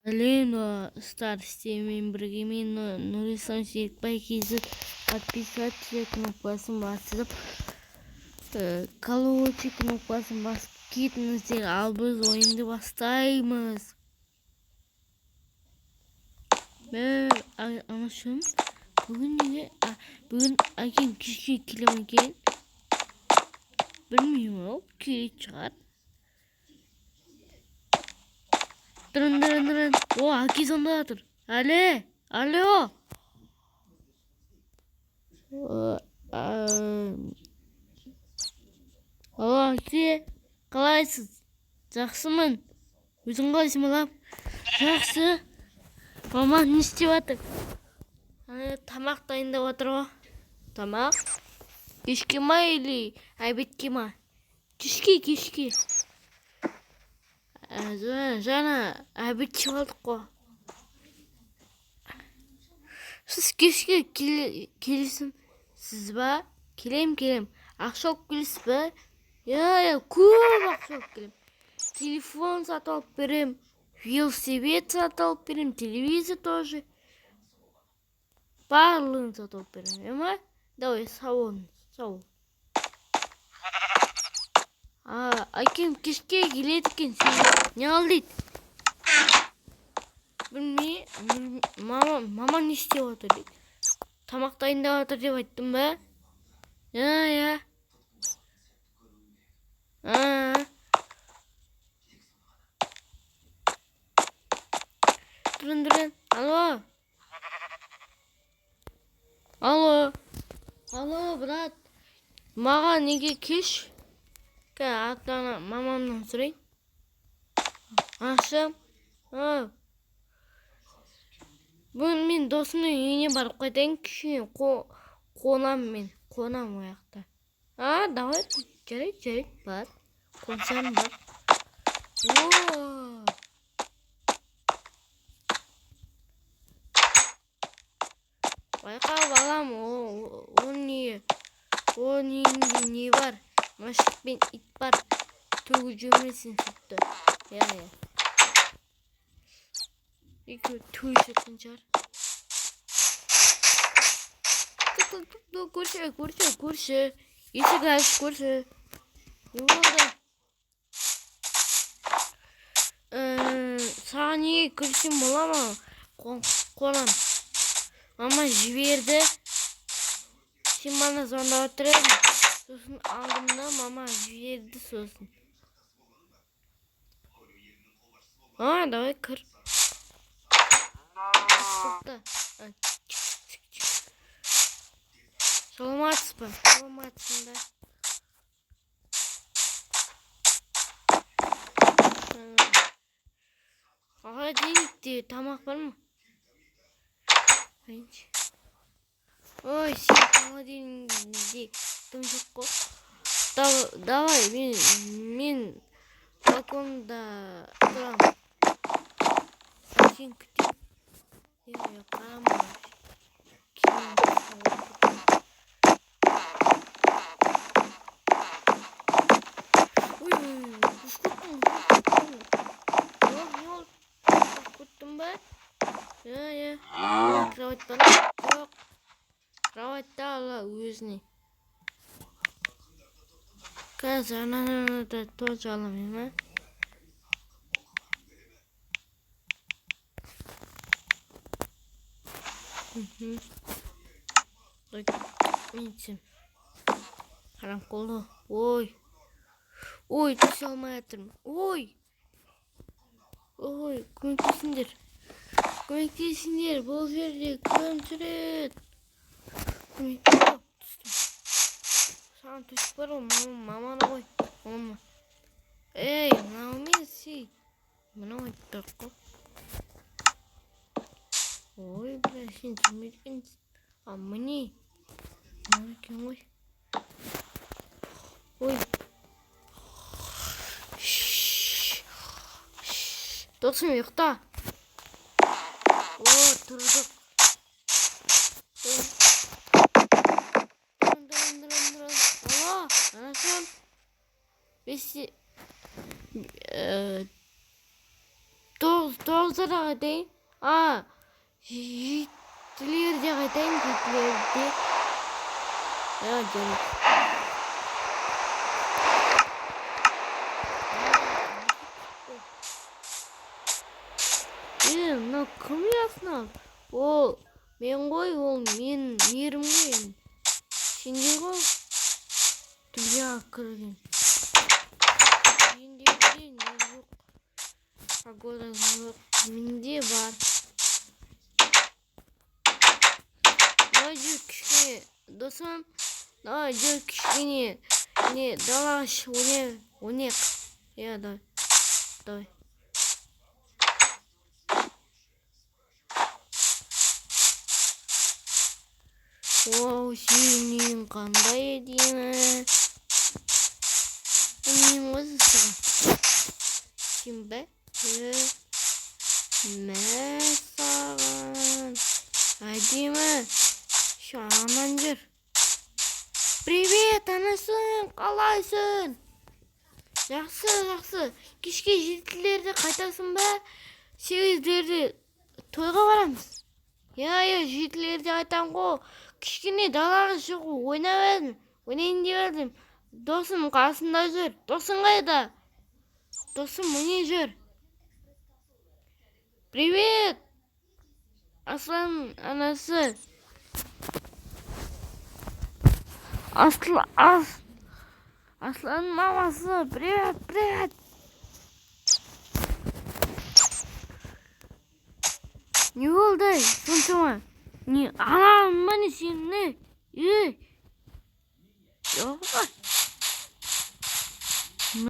Лена Стар сенімен бірге мен Нұрислам Серікбай KZ подписаться кнопкасын басып, колокольчик кнопкасын басып кетіңіздер, ал біз ойынды бастаймыз. Анашым, бүгін әкем кешке келем екен. Білмеймін, ол керек шығар. Дырын. О, әке сонда жатыр. Алло. Алло, әке, қалайсыз? Жақсымын. Өзің қалайсың балам? Жақсы. Мама не істеп жатыр? Тамақ дайындап жатыр ғой. Тамақ? Кешке ма или обедке ма? Кешке. Жаңа обед жеп алдық қой. Сіз кешке келесіз ба? Келем. Ақша алып келесіз ба? Я, көп ақша алып келем. Телефон сатып алып берем, велосипед сатып алып берем, телевизор тоже. Барлығын сатып алып берем, ема? Давай, сау. Әкем кешке келеді екен, сен не ал дейді? Білмей, мама не істеп отыр дейді. Тамақ дайындап отыр деп айттым ба? Я. Дырын. Алло, брат. Маған неге кеш? Ата-ана мамамнан сұрайын. Ашым. Бүгін мен досымның үйіне барып қайтайын, кішкене қонам ояқта. Давай, жарайды, бар. Қонсам бар. Байқа балам, оның не бар? Машық пен ит бар. Төгіп жемесін сүтті. Я. Екеуі төгіп жатқан шығар. Көрші. Есік ашып көрші. Не болды? Саған неге кірсем бола ма? Қонам. Мама жіберді. Сен бана звондап отыр едің. Сосын алдымда мама жіберді сосын. Давай кір. Саламатсың да. Холодильникте тамақ бар ма? Ой, сен холодильникте тым жоқ қой. Давай, мен балконда тұрам. Сен күтем. Қарама. Күттім ба? Я. Кровать бар ма? Жоқ. Кроватьта ала өзіне. Қазір ананы тоже аламын, ма? Менсем. Қарам қолды. Ой, түсе алмай жатырмын. Ой, көмектесіңдер. Бұл жерде күн жүреді. Саған түсіп бар ғой, маманы ғой. Мама. Ей, мынаумен сей. Мынау айттық қой. Ой, бля, сен жүрмедікенсің. Міне. Мына екен ғой. Ой. Досым ұйықта. Тұрдық. Алло, анашым. Doğruza айтайын. Жетілерде айтайын, жетілерде. Жарайды. Мына кім ясына? Ол мен ғой, ол мен мерім ғой. Сенде ғой? Дүнияға кірген. Менде не жоқ. Погода жоқ. Менде бар. Давай жүр кішкене досым. Давай жүр кішкене. Не далаға ойнайық. Я давай. Оу, сенің қандай әдемі. Мен өзі саған. Сен бе? Мәссаған. Әдемі. Шаман жүр. Привет, анасың, қалайсың? Жақсы. Кешке 7-лерде қайтасың ба? 8-лерде тойға барамыз. Я, 7-лерде айтам ғой. Кішкене далаға шығу, ойнайын деп едім. Досым қасында жүр. Досың қайда? Досым міне жүр. Привет! Аслан анасы. Аслан мамасы. Привет. Не болды? Соншама. Не, міне сен не? Жоқ